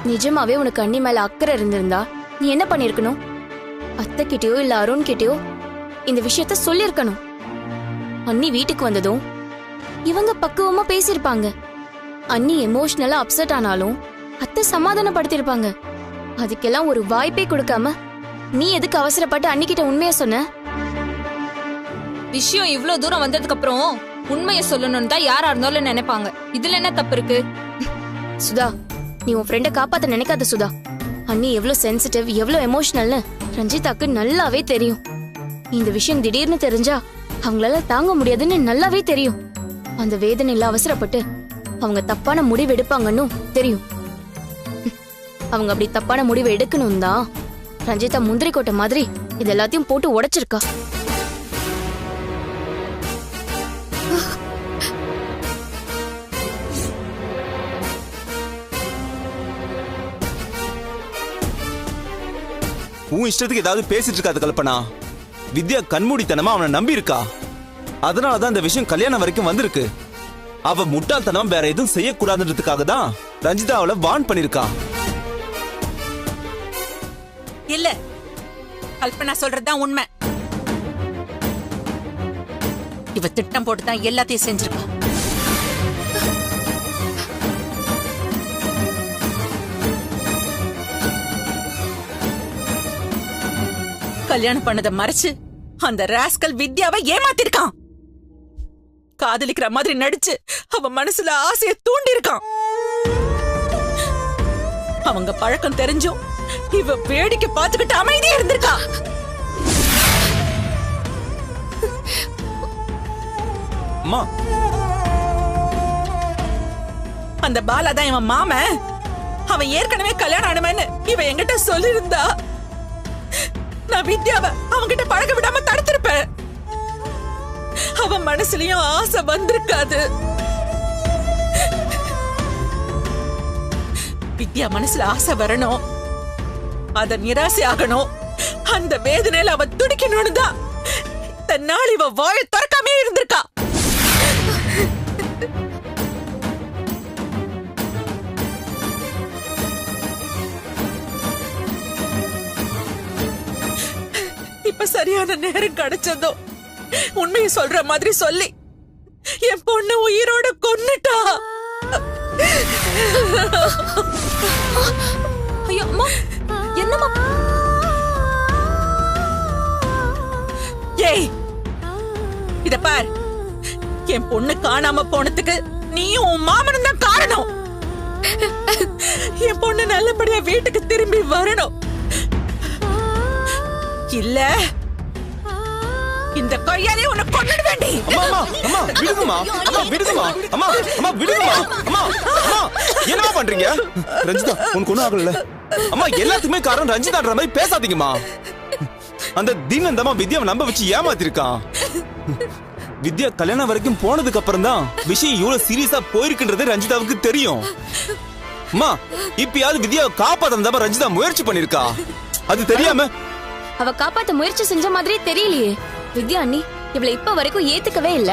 நிஜமாவே உனக்கு அண்ணி மேல அக்கறை இருந்திருந்தா நீ என்ன பண்ணிருக்கணும்? அத்தை கிட்டயோ இல்ல அருண் கிட்டயோ இந்த விஷயத்த சொல்லிருக்கணும். அண்ணி வீட்டுக்கு வந்ததும் இவங்க பக்குவமா பேசிருப்பாங்க. அண்ணி எமோஷனலா அப்செட் ஆனாலும் அத்தை சமாதானப்படுத்திருப்பாங்க. அதுக்கெல்லாம் ஒரு வாய்ப்பே கொடுக்காம நீ எதுக்கு அவசரப்பட்டு அண்ணி கிட்ட உண்மைய சொன்ன? விஷயம் இவ்ளோ தூரம் வந்ததுக்கு அப்புறம் உண்மையை சொல்லணும்னு தான் யாரா இருந்தாலும் நினைப்பாங்க. இதுல என்ன தப்பு இருக்கு? சுதா, நீ உன் ஃப்ரெண்ட காப்பாத்த நினைக்காத சுதா. அண்ணி எவ்வளவு சென்சிட்டிவ், எவ்வளவு எமோஷனல்னு ரஞ்சிதாக்கு நல்லாவே தெரியும். இந்த விஷயம் திடீர்னு தெரிஞ்சா அவங்களால தாங்க முடியாதுன்னு நல்லாவே தெரியும். அந்த வேதனையில அவசரப்பட்டு அவங்க தப்பான முடிவு எடுப்பாங்கன்னு தெரியும். அவங்க அப்படி தப்பான முடிவு எடுக்கணும் தான் ரஞ்சிதா முந்திரி கோட்டை மாதிரி இது எல்லாத்தையும் போட்டு உடைச்சிருக்கா. உன் இஷ்டத்துக்கு ஏதாவது பேசிட்டு இருக்காது கல்பனா. வித்யா கண்மூடித்தனமா அவனை நம்பி இருக்கா. அதனாலதான் இந்த விஷயம் கல்யாணம் வரைக்கும் வந்திருக்கு. அவ முட்டாள்தனம் வேற எதுவும் செய்யக்கூடாதுன்றதுக்காக தான் ரஞ்சிதா அவளை வார்ன் பண்ணிருக்கா. இல்ல, கல்பனா சொல்றதுதான் உண்மை. இவ திட்டம் போட்டுதான் எல்லாத்தையும் செஞ்சிருக்கா. கல்யாணம் பண்ணதை மறைச்சு அந்த ராஸ்கல் வித்யாவை ஏமாத்திருக்கான். காதலிக்கிற மாதிரி நடிச்சு அவ மனசுல ஆசைய தூண்டி இருக்கான். அவங்க பழக்கம் தெரிஞ்சும் இவ வேடிக்கை பார்த்துக்கிட்டு அமைதியா இருந்திருக்கா. அம்மா, அந்த பாலா தான் இவன் மாமன். அவன் ஏற்கனவே கல்யாணம் ஆனவன்னு இவ என்கிட்ட சொல்லிருந்தா நான் வித்யாவை அவன்கிட்ட பழக விடாம தடுத்திருப்பேன். அவன் மனசுலயும் ஆசை வந்திருக்காது. வித்யா மனசுல ஆசை வரணும், அத நிராசை ஆகணும், அந்த வேதனையில அவ துடிக்கணும்னு தான் தன்னால இவ வாயை திறக்காமே இருந்திருக்கா. இப்ப சரியான நேரம் கிடைச்சதோ உண்மையை சொல்ற மாதிரி சொல்லி என் பொண்ணு உயிரோட கொன்னுட்டா. ஐயோ அம்மா, என்னம்மா? ஏய், இத பார், என் பொண்ணு காணாம போனதுக்கு நீயும் உன் மாமனும் தான் காரணம். என் பொண்ணு நல்லபடியா வீட்டுக்கு திரும்பி வரணும். இல்ல இந்த கையாலே உன்னை கொன்னுட வேண்டி. அம்மா அம்மா அம்மா விடுங்கம்மா, அம்மா விடுங்கம்மா, அம்மா அம்மா விடுங்கம்மா, அம்மா அம்மா என்னமா பண்றீங்க? ரஞ்சிதா உனக்கு ஒண்ணும் ஆகல. அம்மா எல்லாத்துக்குமே காரணம் ரஞ்சிதான்ற மாதிரி பேசாதீங்கம்மா. அந்த தீனந்தமா வித்யாவை நம்ப வச்சு ஏமாத்திருக்கான். வித்யா கல்யாணம் வரைக்கும் போனதுக்கு அப்புறம் தான் விஷயம் இவ்வளவு சீரியஸா போயிருக்குன்றது ரஞ்சிதாவுக்கு தெரியும். அம்மா இப்பயாவது வித்யாவை காப்பாத்ததான் ரஞ்சிதா முயற்சி பண்ணிருக்கா. அது தெரியாம அவ காப்பாத்த முயற்சி செஞ்ச மாதிரி தெரியலையே. வித்யா அண்ணி இவளை இப்ப வரைக்கும் ஏத்துக்கவே இல்ல.